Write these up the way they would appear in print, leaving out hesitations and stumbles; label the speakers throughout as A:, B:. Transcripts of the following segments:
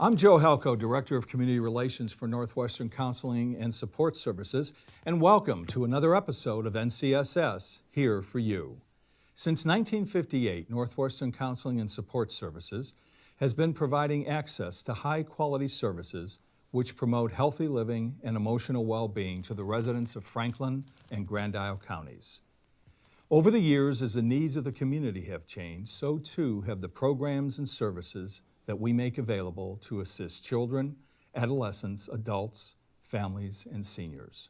A: I'm Joe Halko, Director of Community Relations for Northwestern Counseling and Support Services, and welcome to another episode of NCSS Here for You. Since 1958, Northwestern Counseling and Support Services has been providing access to high-quality services which promote healthy living and emotional well-being to the residents of Franklin and Grand Isle counties. Over the years, as the needs of the community have changed, so too have the programs and services that we make available to assist children, adolescents, adults, families, and seniors.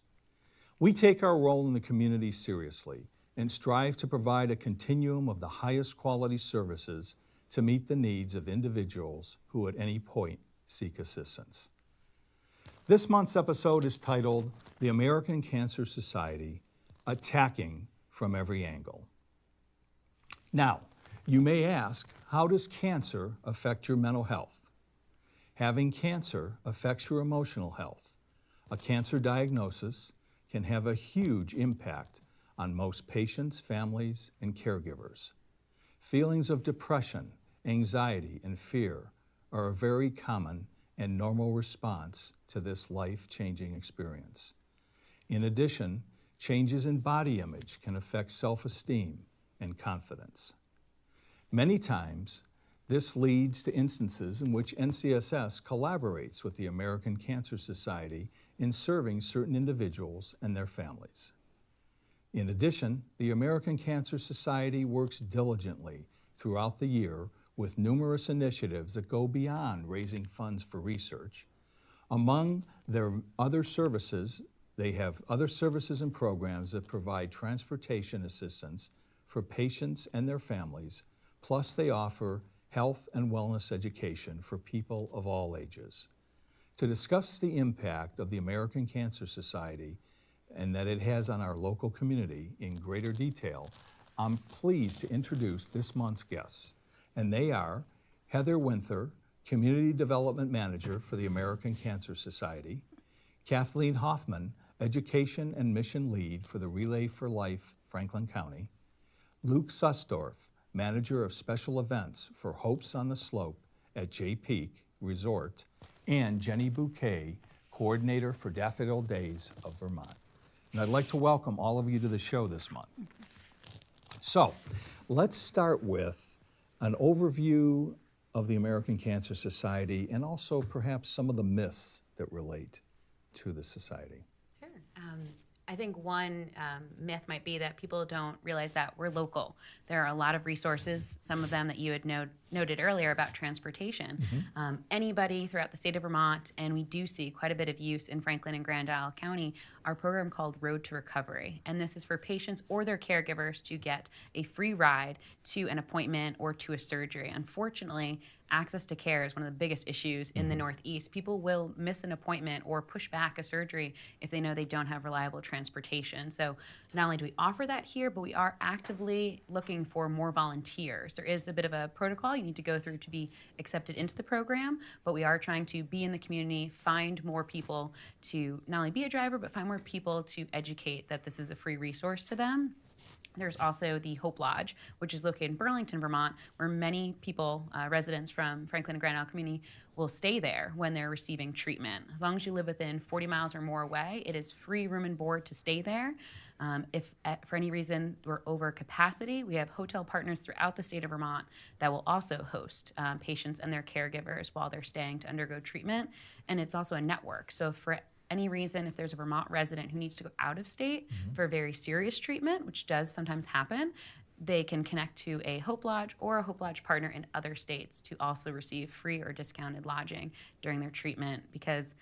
A: We take our role in the community seriously and strive to provide a continuum of the highest quality services to meet the needs of individuals who at any point seek assistance. This month's episode is titled The American Cancer Society, Attacking from Every Angle. Now, you may ask, how does cancer affect your mental health? Having cancer affects your emotional health. A cancer diagnosis can have a huge impact on most patients, families, and caregivers. Feelings of depression, anxiety, and fear are a very common and normal response to this life-changing experience. In addition, changes in body image can affect self-esteem and confidence. Many times, this leads to instances in which NCSS collaborates with the American Cancer Society in serving certain individuals and their families. In addition, the American Cancer Society works diligently throughout the year with numerous initiatives that go beyond raising funds for research. Among their other services, they have other services and programs that provide transportation assistance for patients and their families. Plus, they offer health and wellness education for people of all ages. To discuss the impact of the American Cancer Society and that it has on our local community in greater detail, I'm pleased to introduce this month's guests. And they are Heather Winther, Community Development Manager for the American Cancer Society, Kathleen Hoffman, Education and Mission Lead for the Relay for Life, Franklin County, Luke Sussdorff, Manager of Special Events for Hopes on the Slope at Jay Peak Resort, and Jenny Bouquet, Coordinator for Daffodil Days of Vermont. And I'd like to welcome all of you to the show this month. So, let's start with an overview of the American Cancer Society and also perhaps some of the myths that relate to the society.
B: Sure. I think one myth might be that people don't realize that we're local. There are a lot of resources, some of them that you had noted earlier about transportation.
A: Mm-hmm.
B: Anybody throughout the state of Vermont, and we do see quite a bit of use in Franklin and Grand Isle County, our program called Road to Recovery. And this is for patients or their caregivers to get a free ride to an appointment or to a surgery. Unfortunately, access to care is one of the biggest issues in the Northeast. People will miss an appointment or push back a surgery if they know they don't have reliable transportation. So not only do we offer that here, but we are actively looking for more volunteers. There is a bit of a protocol you need to go through to be accepted into the program, but we are trying to be in the community, find more people to not only be a driver, but find more people to educate that this is a free resource to them. There's also the Hope Lodge, which is located in Burlington, Vermont, where many people, residents from Franklin and Grand Isle community, will stay there when they're receiving treatment. As long as you live within 40 miles or more away, it is free room and board to stay there. If for any reason we're over capacity, we have hotel partners throughout the state of Vermont that will also host patients and their caregivers while they're staying to undergo treatment. And it's also a network. So for any reason, if there's a Vermont resident who needs to go out of state for very serious treatment, which does sometimes happen, they can connect to a Hope Lodge or a Hope Lodge partner in other states to also receive free or discounted lodging during their treatment. Because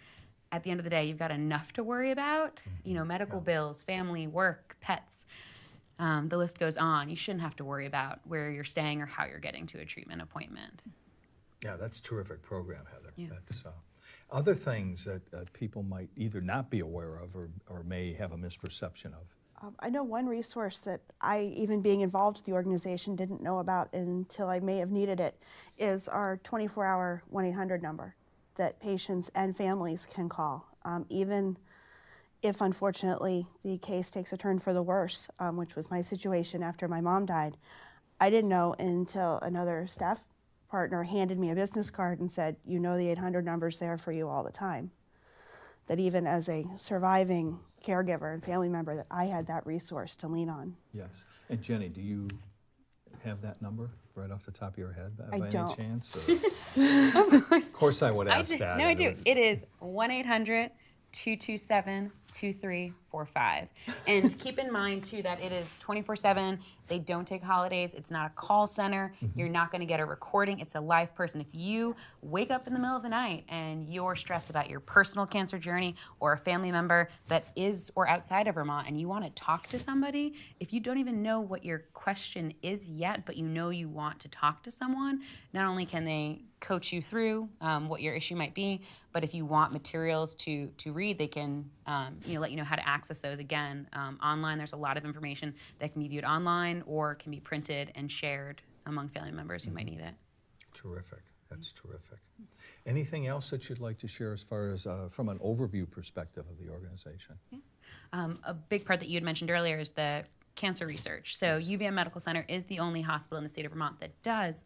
B: at the end of the day, you've got enough to worry about, medical bills, family, work, pets. The list goes on. You shouldn't have to worry about where you're staying or how you're getting to a treatment appointment.
A: Yeah, that's a terrific program, Heather.
B: Yeah.
A: That's other things that people might either not be aware of or may have a misperception of.
C: I know one resource that I, even being involved with the organization, didn't know about until I may have needed it, is our 24-hour 1-800 number that patients and families can call. Even if, unfortunately, the case takes a turn for the worse, which was my situation after my mom died, I didn't know until another staff partner handed me a business card and said, you know, the 800 number's there for you all the time. That even as a surviving caregiver and family member, that I had that resource to lean on.
A: Yes. And Jenny, do you have that number right off the top of your head by any
C: don't.
A: chance?
B: Of
A: Course I would ask that.
B: No, I do. It is 1-800-227-2345. And keep in mind, too, that it is 24/7. They don't take holidays. It's not a call center. You're not going to get a recording. It's a live person. If you wake up in the middle of the night and you're stressed about your personal cancer journey or a family member that is or outside of Vermont and you want to talk to somebody, if you don't even know what your question is yet, but you know you want to talk to someone, not only can they coach you through what your issue might be, but if you want materials to read, they can let you know how to access those. Again, online, there's a lot of information that can be viewed online or can be printed and shared among family members who might need it.
A: Terrific. That's terrific. Anything else that you'd like to share as far as from an overview perspective of the organization?
B: A big part that you had mentioned earlier is the cancer research. So UVM Medical Center is the only hospital in the state of Vermont that does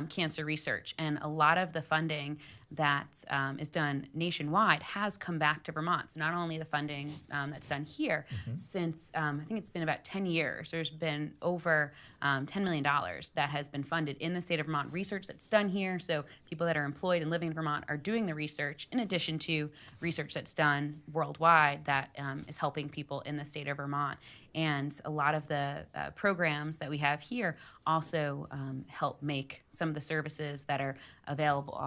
B: cancer research, and a lot of the funding that is done nationwide has come back to Vermont. So not only the funding that's done here, since I think it's been about 10 years, there's been over $10 million that has been funded in the state of Vermont, research that's done here. So people that are employed and living in Vermont are doing the research in addition to research that's done worldwide that is helping people in the state of Vermont. And a lot of the programs that we have here also help make some of the services that are available,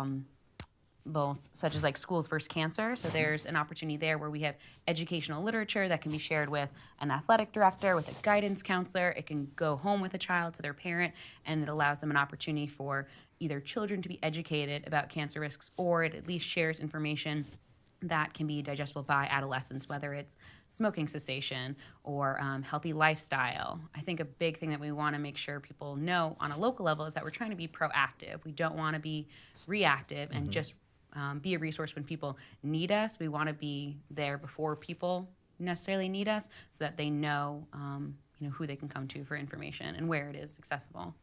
B: both such as like Schools vs. Cancer. So there's an opportunity there where we have educational literature that can be shared with an athletic director, with a guidance counselor. It can go home with a child to their parent, and it allows them an opportunity for either children to be educated about cancer risks, or it at least shares information that can be digestible by adolescents, whether it's smoking cessation or healthy lifestyle. I think a big thing that we want to make sure people know on a local level is that we're trying to be proactive. We don't want to be reactive and just be a resource when people need us. We want to be there before people necessarily need us, so that they know, who they can come to for information and where it is accessible.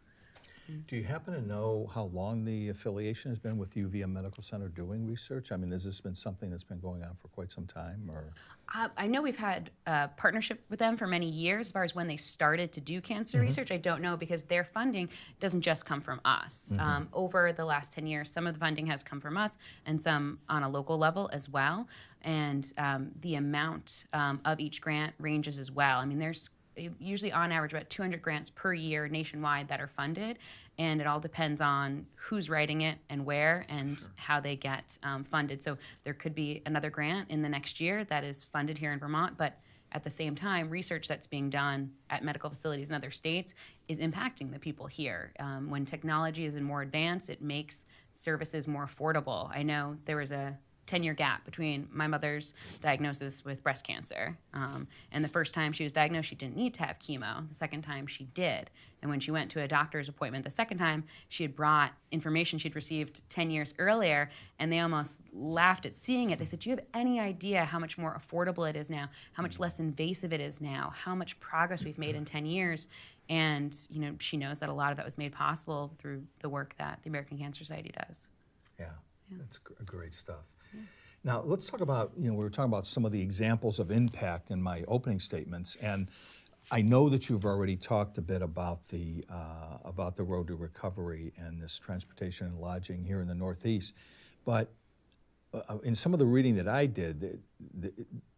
A: Do you happen to know how long the affiliation has been with UVM Medical Center doing research? I mean, has this been something that's been going on for quite some time, or?
B: I know we've had a partnership with them for many years. As far as when they started to do cancer research, I don't know, because their funding doesn't just come from us. Over the last 10 years, some of the funding has come from us and some on a local level as well. And the amount of each grant ranges as well. I mean, there's usually on average about 200 grants per year nationwide that are funded, and it all depends on who's writing it and where and how they get funded. So there could be another grant in the next year that is funded here in Vermont, but at the same time, research that's being done at medical facilities in other states is impacting the people here. When technology is more advanced, it makes services more affordable. I know there was a 10-year gap between my mother's diagnosis with breast cancer. And the first time she was diagnosed, she didn't need to have chemo. The second time, she did. And when she went to a doctor's appointment the second time, she had brought information she'd received 10 years earlier, and they almost laughed at seeing it. They said, do you have any idea how much more affordable it is now, how much less invasive it is now, how much progress we've made in 10 years? And she knows that a lot of that was made possible through the work that the American Cancer Society does.
A: Yeah. That's great stuff. Now, let's talk about, we were talking about some of the examples of impact in my opening statements, and I know that you've already talked a bit about the road to recovery and this transportation and lodging here in the Northeast, but in some of the reading that I did,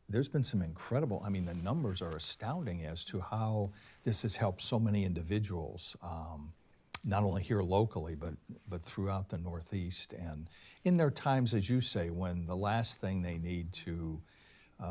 A: there's been some incredible, the numbers are astounding as to how this has helped so many individuals, not only here locally, but throughout the Northeast, and in their times, as you say, when the last thing they need to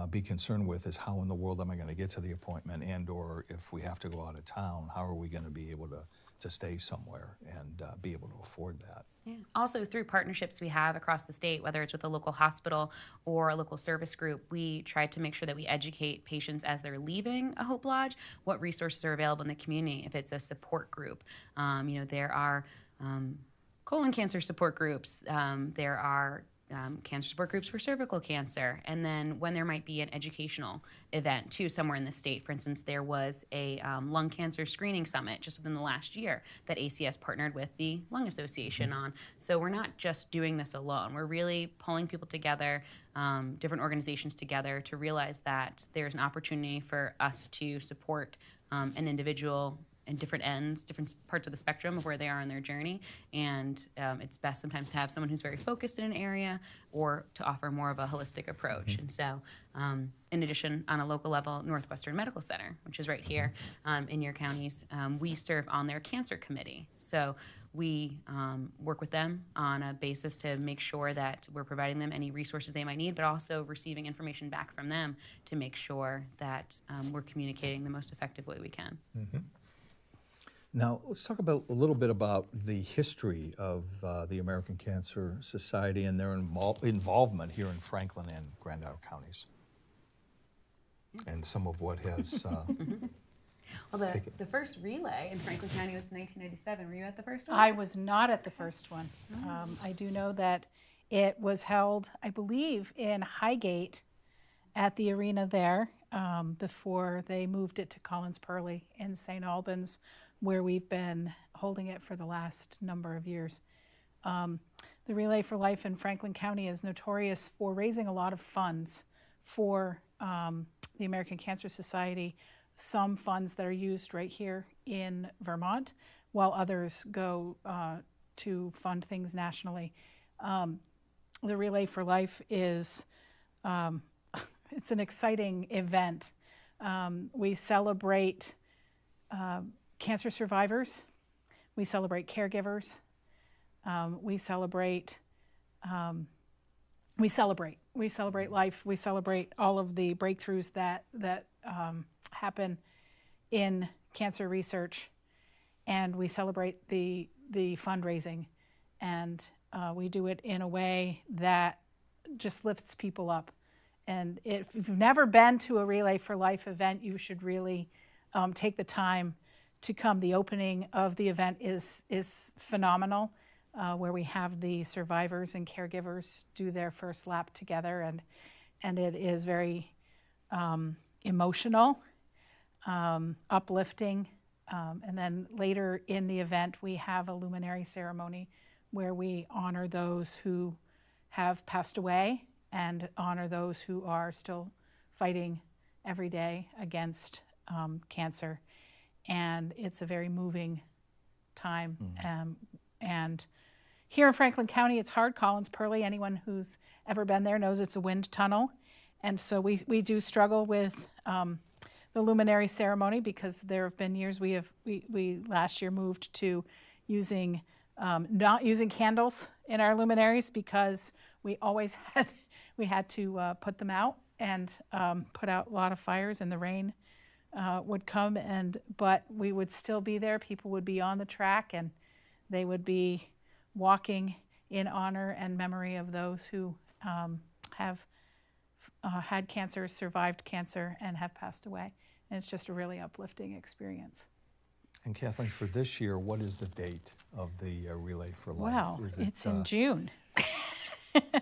A: be concerned with is how in the world am I going to get to the appointment, and or if we have to go out of town, how are we going to be able to stay somewhere and be able to afford that.
B: Yeah. Also, through partnerships we have across the state, whether it's with a local hospital or a local service group, we try to make sure that we educate patients as they're leaving a Hope Lodge, what resources are available in the community. If it's a support group, there are colon cancer support groups, there are cancer support groups for cervical cancer. And then when there might be an educational event too somewhere in the state, for instance, there was a lung cancer screening summit just within the last year that ACS partnered with the Lung Association on. So we're not just doing this alone. We're really pulling people together, different organizations together, to realize that there's an opportunity for us to support an individual in different ends, different parts of the spectrum of where they are in their journey. And it's best sometimes to have someone who's very focused in an area or to offer more of a holistic approach. And so in addition, on a local level, Northwestern Medical Center, which is right here in your counties, we serve on their cancer committee. So we work with them on a basis to make sure that we're providing them any resources they might need, but also receiving information back from them to make sure that we're communicating the most effective way we can.
A: Now, let's talk a little bit about the history of the American Cancer Society and their involvement here in Franklin and Grand Isle counties, and some of what has
B: Well, the first relay in Franklin County was 1997. Were you at the first one?
D: I was not at the first one. I do know that it was held, I believe, in Highgate at the arena there before they moved it to Collins Purley in St. Albans, where we've been holding it for the last number of years. The Relay for Life in Franklin County is notorious for raising a lot of funds for the American Cancer Society, some funds that are used right here in Vermont, while others go to fund things nationally. The Relay for Life is, it's an exciting event. We celebrate cancer survivors, we celebrate caregivers, we celebrate life, we celebrate all of the breakthroughs that happen in cancer research, and we celebrate the fundraising, and we do it in a way that just lifts people up. And if you've never been to a Relay for Life event, you should really take the time to come. The opening of the event is phenomenal, where we have the survivors and caregivers do their first lap together, and it is very emotional, uplifting. And then later in the event, we have a luminary ceremony where we honor those who have passed away and honor those who are still fighting every day against cancer. And it's a very moving time. And here in Franklin County, it's hard. Collins Purley, anyone who's ever been there knows it's a wind tunnel. And so we do struggle with the luminary ceremony, because there have been years we last year moved to using not using candles in our luminaries, because we always had to put them out and put out a lot of fires, and the rain would come, but we would still be there. People would be on the track, and they would be walking in honor and memory of those who have had cancer, survived cancer, and have passed away. And it's just a really uplifting experience.
A: And Kathleen, for this year, what is the date of the Relay for Life?
D: Well, it's in June.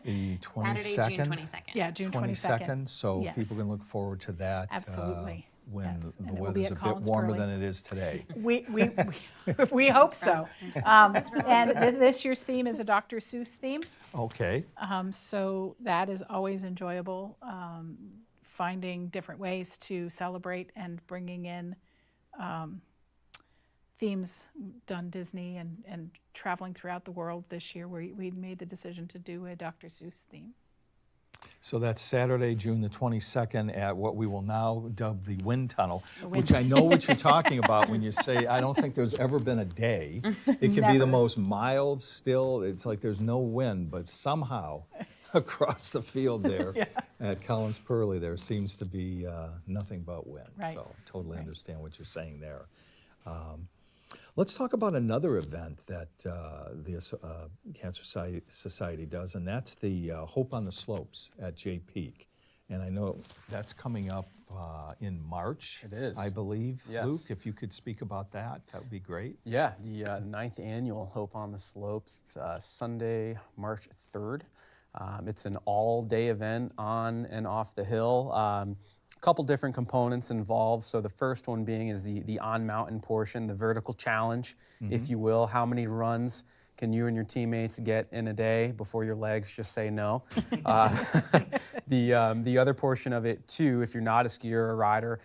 A: The 22nd?
B: Saturday, June 22nd.
D: Yeah, June 22nd.
A: So
D: Yes.
A: people can look forward to that.
D: Absolutely.
A: When
D: Yes.
A: the
D: And it will
A: weather's
D: be
A: a
D: at
A: bit
D: Collins
A: warmer
D: Purley.
A: than it is today.
D: We hope so. And this year's theme is a Dr. Seuss theme.
A: Okay.
D: So that is always enjoyable, finding different ways to celebrate and bringing in themes done Disney and traveling throughout the world. This year we made the decision to do a Dr. Seuss theme.
A: So that's Saturday, June the 22nd at what we will now dub the Wind Tunnel, which I know what you're talking about when you say, I don't think there's ever been a day. It can be the most mild, still, it's like there's no wind, but somehow across the field there at Collins Purley, there seems to be nothing but wind.
D: Right.
A: So totally understand what you're saying there. Let's talk about another event that the Cancer Society does, and that's the Hope on the Slopes at Jay Peak. And I know that's coming up in March.
E: It is.
A: I believe.
E: Yes.
A: Luke, if you could speak about that, that would be great.
E: Yeah, the 9th annual Hope on the Slopes. It's Sunday, March 3rd. It's an all-day event on and off the hill. Couple different components involved. So the first one being is the on-mountain portion, the vertical challenge, if you will. How many runs can you and your teammates get in a day before your legs just say no? The other portion of it too, if you're not a skier or a rider,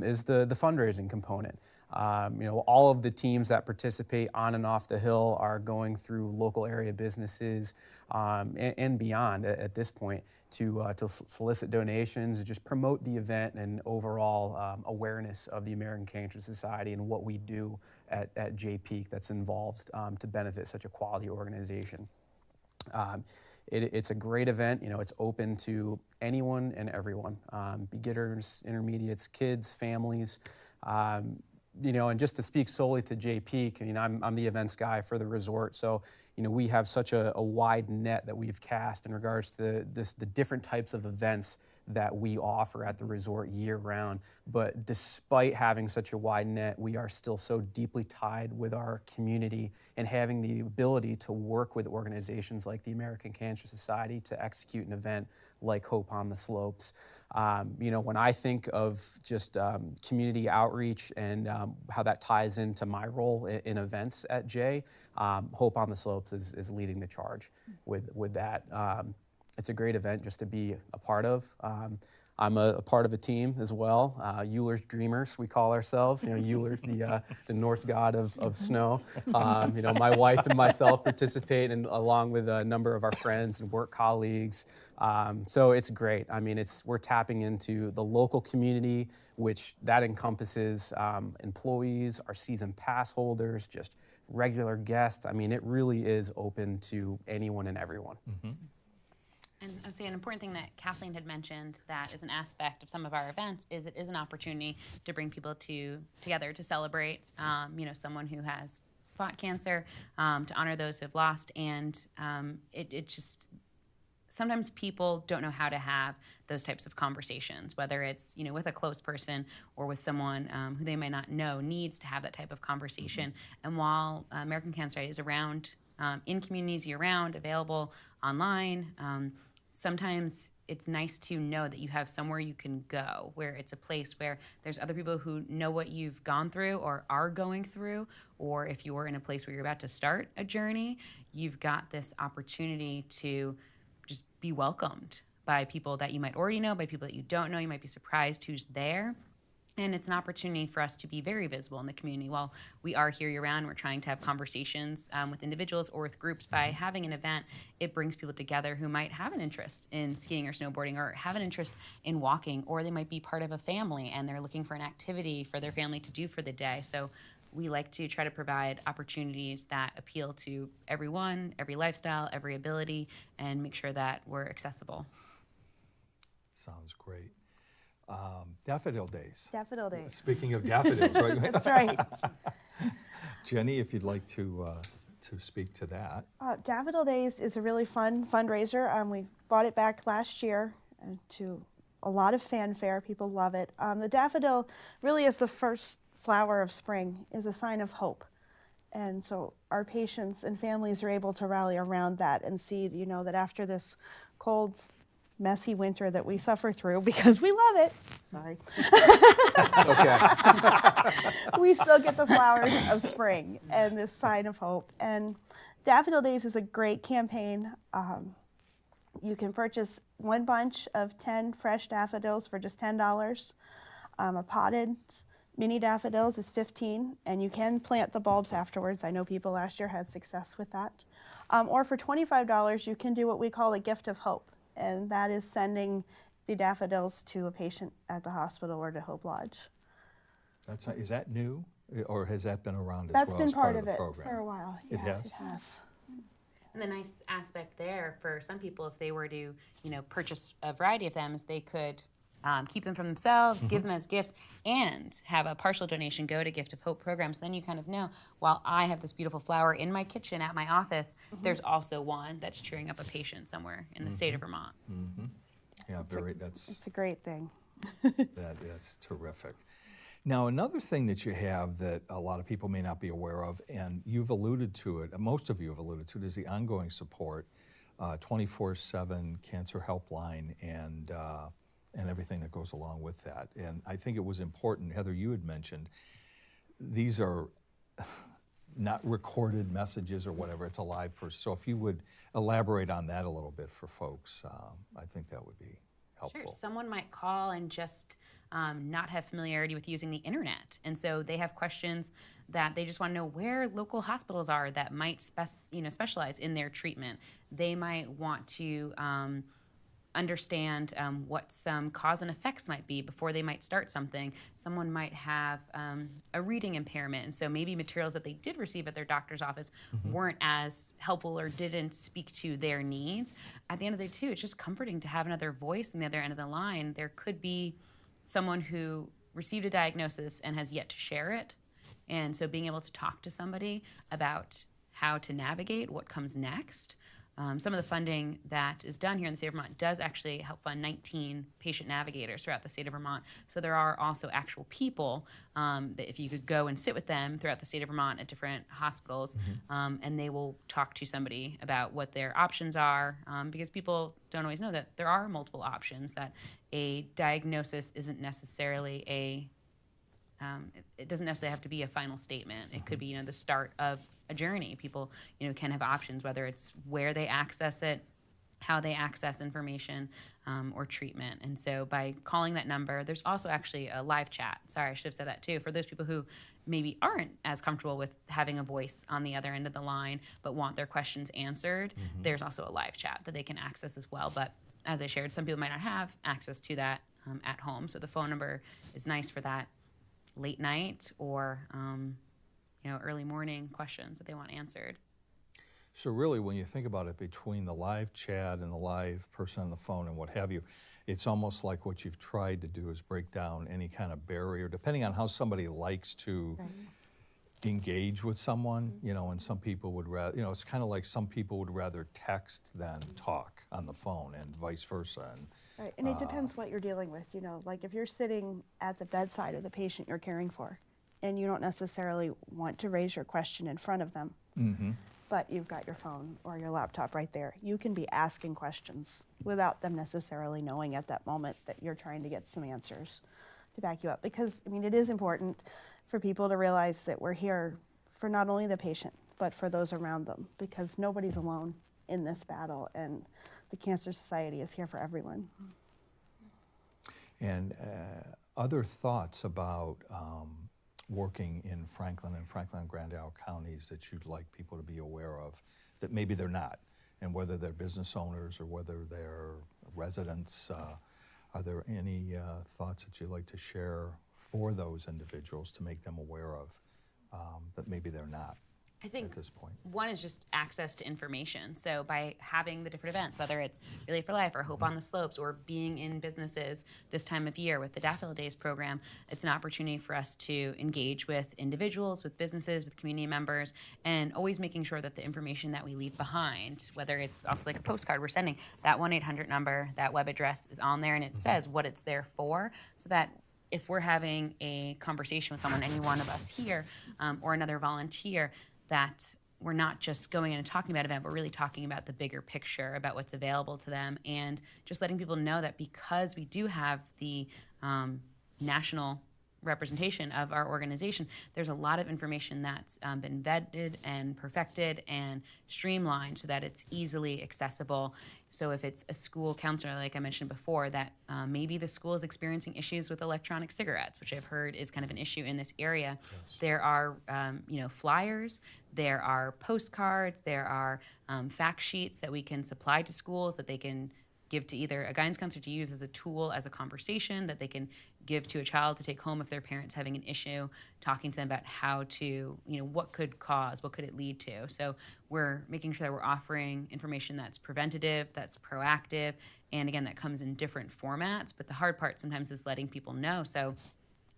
E: is the fundraising component. All of the teams that participate on and off the hill are going through local area businesses and beyond at this point to solicit donations and just promote the event and overall awareness of the American Cancer Society and what we do at JPEAK that's involved to benefit such a quality organization. It's a great event. It's open to anyone and everyone, beginners, intermediates, kids, families. And just to speak solely to JPEAK, I'm the events guy for the resort, so we have such a wide net that we've cast in regards to the different types of events that we offer at the resort year-round. But despite having such a wide net, we are still so deeply tied with our community and having the ability to work with organizations like the American Cancer Society to execute an event like Hope on the Slopes. When I think of just community outreach and how that ties into my role in events at J, Hope on the Slopes is leading the charge with that. It's a great event just to be a part of. I'm a part of a team as well. Euler's Dreamers, we call ourselves. Euler's the Norse god of snow. My wife and myself participate, and along with a number of our friends and work colleagues. So it's great. We're tapping into the local community, which that encompasses employees, our season pass holders, just regular guests. It really is open to anyone and everyone.
B: And I would say an important thing that Kathleen had mentioned that is an aspect of some of our events is it is an opportunity to bring people together to celebrate, someone who has fought cancer, to honor those who have lost, and it just sometimes people don't know how to have those types of conversations, whether it's with a close person or with someone who they might not know needs to have that type of conversation. And while American Cancer Society is around in communities year-round, available online, sometimes it's nice to know that you have somewhere you can go, where it's a place where there's other people who know what you've gone through or are going through, or if you're in a place where you're about to start a journey, you've got this opportunity to just be welcomed by people that you might already know, by people that you don't know. You might be surprised who's there. And it's an opportunity for us to be very visible in the community. While we are here year-round, we're trying to have conversations with individuals or with groups. By having an event, it brings people together who might have an interest in skiing or snowboarding, or have an interest in walking, or they might be part of a family and they're looking for an activity for their family to do for the day. So we like to try to provide opportunities that appeal to everyone, every lifestyle, every ability, and make sure that we're accessible.
A: Sounds great. Daffodil Days.
C: Daffodil Days.
A: Speaking of daffodils, right?
C: That's right.
A: Jenny, if you'd like to speak to that.
C: Daffodil Days is a really fun fundraiser. We bought it back last year to a lot of fanfare. People love it. The daffodil really is the first flower of spring, is a sign of hope. And so our patients and families are able to rally around that and see, that after this cold, messy winter that we suffer through, because we love it. Sorry.
A: Okay.
C: We still get the flowers of spring and this sign of hope. And Daffodil Days is a great campaign. You can purchase one bunch of 10 fresh daffodils for just $10. A potted mini daffodils is $15, and you can plant the bulbs afterwards. I know people last year had success with that. Or for $25, you can do what we call a gift of hope. And that is sending the daffodils to a patient at the hospital or to Hope Lodge.
A: Is that new, or has that been around as
C: That's
A: well
C: been
A: as
C: part
A: of
C: of
A: the
C: it
A: program?
C: for a while.
A: It
C: Yeah,
A: has?
C: It has.
B: And the nice aspect there for some people, if they were to, purchase a variety of them, is they could keep them for themselves, give them as gifts, and have a partial donation go to Gift of Hope programs. Then you kind of know, while I have this beautiful flower in my kitchen at my office, there's also one that's cheering up a patient somewhere in the state of Vermont.
A: Yeah,
C: It's a great thing.
A: that's terrific. Now, another thing that you have that a lot of people may not be aware of, and you've alluded to it, most of you have alluded to it, is the ongoing support 24/7 cancer helpline and everything that goes along with that. And I think it was important, Heather, you had mentioned, these are not recorded messages or whatever, it's a live person. So if you would elaborate on that a little bit for folks, I think that would be helpful.
B: Sure. Someone might call and just not have familiarity with using the internet. And so they have questions that they just want to know where local hospitals are that might specialize in their treatment. They might want to understand what some cause and effects might be before they might start something. Someone might have a reading impairment, and so maybe materials that they did receive at their doctor's office weren't as helpful or didn't speak to their needs. At the end of the day, too, it's just comforting to have another voice on the other end of the line. There could be someone who received a diagnosis and has yet to share it, and so being able to talk to somebody about how to navigate what comes next. Some of the funding that is done here in the state of Vermont does actually help fund 19 patient navigators throughout the state of Vermont. So there are also actual people that if you could go and sit with them throughout the state of Vermont at different hospitals, and they will talk to somebody about what their options are, because people don't always know that there are multiple options, that a diagnosis isn't necessarily it doesn't necessarily have to be a final statement. It could be, the start of a journey. People, can have options, whether it's where they access it, how they access information, or treatment. And so by calling that number, there's also actually a live chat. Sorry, I should have said that too. For those people who maybe aren't as comfortable with having a voice on the other end of the line, but want their questions answered, there's also a live chat that they can access as well. But as I shared, some people might not have access to that at home. So the phone number is nice for that late night or early morning questions that they want answered.
A: So really, when you think about it, between the live chat and the live person on the phone and what have you, it's almost like what you've tried to do is break down any kind of barrier, depending on how somebody likes to engage with someone, and some people would rather, it's kind of like some people would rather text than talk on the phone and vice versa.
C: Right, and it depends what you're dealing with, like if you're sitting at the bedside of the patient you're caring for, and you don't necessarily want to raise your question in front of them, but you've got your phone or your laptop right there, you can be asking questions without them necessarily knowing at that moment that you're trying to get some answers to back you up. Because, it is important for people to realize that we're here for not only the patient, but for those around them, because nobody's alone in this battle, and the Cancer Society is here for everyone.
A: And other thoughts about working in Franklin and Grand Isle counties that you'd like people to be aware of that maybe they're not, and whether they're business owners or whether they're residents, are there any thoughts that you'd like to share for those individuals to make them aware of that maybe they're not?
B: I think
A: at this point,
B: one is just access to information. So by having the different events, whether it's Relay for Life or Hope on the Slopes or being in businesses this time of year with the Daffodil Days program, it's an opportunity for us to engage with individuals, with businesses, with community members, and always making sure that the information that we leave behind, whether it's also like a postcard we're sending, that 1-800 number, that web address is on there, and it says what it's there for, so that if we're having a conversation with someone, any one of us here, or another volunteer, that we're not just going in and talking about an event, but really talking about the bigger picture, about what's available to them, and just letting people know that because we do have the national representation of our organization, there's a lot of information that's been vetted and perfected and streamlined so that it's easily accessible. So if it's a school counselor, like I mentioned before, that maybe the school is experiencing issues with electronic cigarettes, which I've heard is kind of an issue in this area. Yes. There are flyers, there are postcards, there are fact sheets that we can supply to schools that they can give to either a guidance counselor to use as a tool, as a conversation that they can give to a child to take home if their parent's having an issue, talking to them about how to, what could cause, what could it lead to. So we're making sure that we're offering information that's preventative, that's proactive, and again, that comes in different formats. But the hard part sometimes is letting people know. So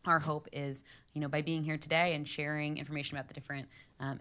B: our hope is, by being here today and sharing information about the different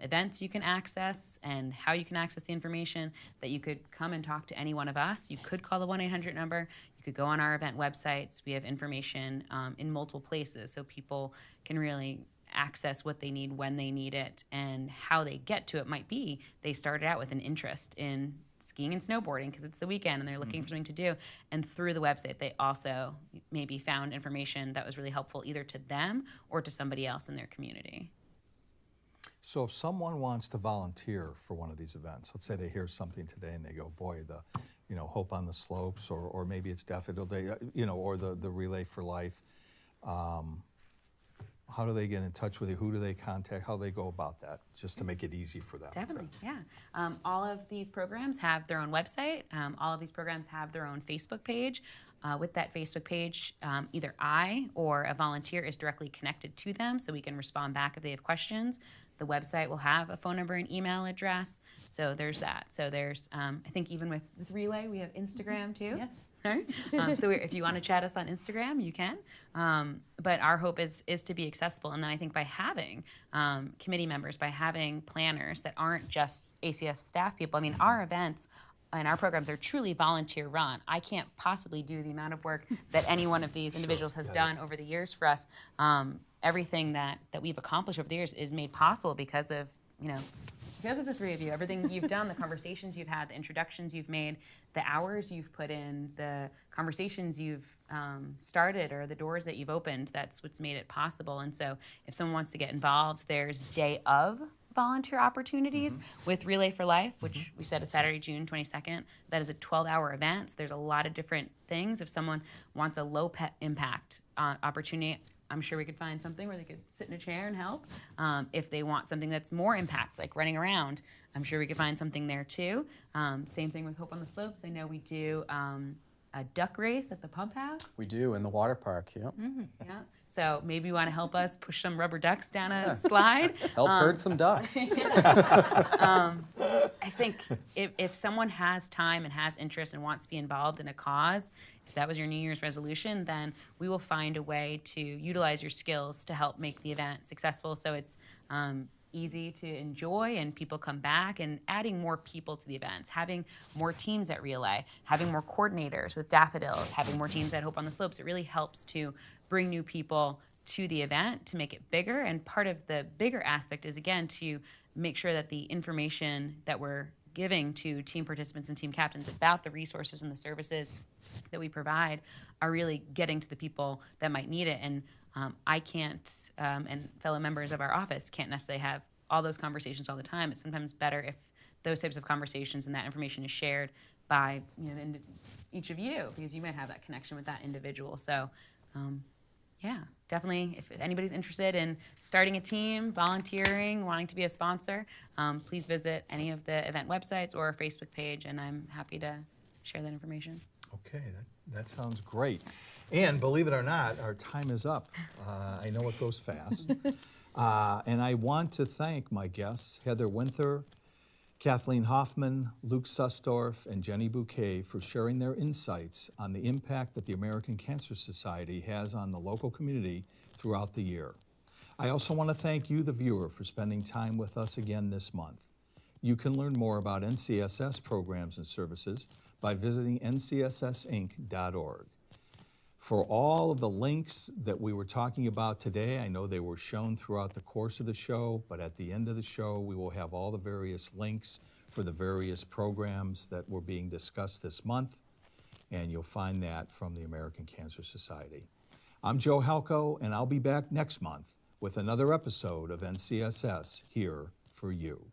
B: events you can access and how you can access the information, that you could come and talk to any one of us. You could call the 1-800 number. You could go on our event websites. We have information in multiple places so people can really access what they need when they need it, and how they get to it might be they started out with an interest in skiing and snowboarding because it's the weekend and they're looking for something to do. And through the website, they also maybe found information that was really helpful either to them or to somebody else in their community.
A: So if someone wants to volunteer for one of these events, let's say they hear something today and they go, boy, the Hope on the Slopes, or maybe it's Daffodil Day, or the Relay for Life, how do they get in touch with you? Who do they contact? How do they go about that, just to make it easy for them?
B: Definitely, yeah. All of these programs have their own website. All of these programs have their own Facebook page. With that Facebook page, either I or a volunteer is directly connected to them, so we can respond back if they have questions. The website will have a phone number and email address, so there's that. So there's, I think even with Relay, we have Instagram too.
D: Yes.
B: Right? So if you want to chat us on Instagram, you can. But our hope is to be accessible. And then I think by having committee members, by having planners that aren't just ACS staff people, I mean, our events and our programs are truly volunteer run. I can't possibly do the amount of work that any one of these individuals has done over the years for us. Everything that we've accomplished over the years is made possible because of, because of the three of you, everything you've done, the conversations you've had, the introductions you've made, the hours you've put in, the conversations you've started, or the doors that you've opened, that's what's made it possible. And so if someone wants to get involved, there's day of volunteer opportunities with Relay for Life, which we said is Saturday, June 22nd. That is a 12-hour event. So there's a lot of different things. If someone wants a low impact opportunity, I'm sure we could find something where they could sit in a chair and help. If they want something that's more impact, like running around, I'm sure we could find something there too. Same thing with Hope on the Slopes. I know we do a duck race at the pump house.
E: We do in the water park, yeah.
B: Yeah. So maybe you want to help us push some rubber ducks down a slide.
E: Help herd some ducks.
B: I think if someone has time and has interest and wants to be involved in a cause, if that was your New Year's resolution, then we will find a way to utilize your skills to help make the event successful so it's easy to enjoy and people come back, and adding more people to the events, having more teams at Relay, having more coordinators with Daffodils, having more teams at Hope on the Slopes. It really helps to bring new people to the event to make it bigger. And part of the bigger aspect is, again, to make sure that the information that we're giving to team participants and team captains about the resources and the services that we provide are really getting to the people that might need it. And I can't, and fellow members of our office can't necessarily have all those conversations all the time. It's sometimes better if those types of conversations and that information is shared by each of you, because you might have that connection with that individual. So yeah, definitely, if anybody's interested in starting a team, volunteering, wanting to be a sponsor, please visit any of the event websites or our Facebook page, and I'm happy to share that information.
A: Okay, that sounds great. And believe it or not, our time is up. I know it goes fast. And I want to thank my guests, Heather Winther, Kathleen Hoffman, Luke Sussdorff, and Jenny Bouquet, for sharing their insights on the impact that the American Cancer Society has on the local community throughout the year. I also want to thank you, the viewer, for spending time with us again this month. You can learn more about NCSS programs and services by visiting ncssinc.org. For all of the links that we were talking about today, I know they were shown throughout the course of the show, but at the end of the show, we will have all the various links for the various programs that were being discussed this month, and you'll find that from the American Cancer Society. I'm Joe Halko, and I'll be back next month with another episode of NCSS here for you.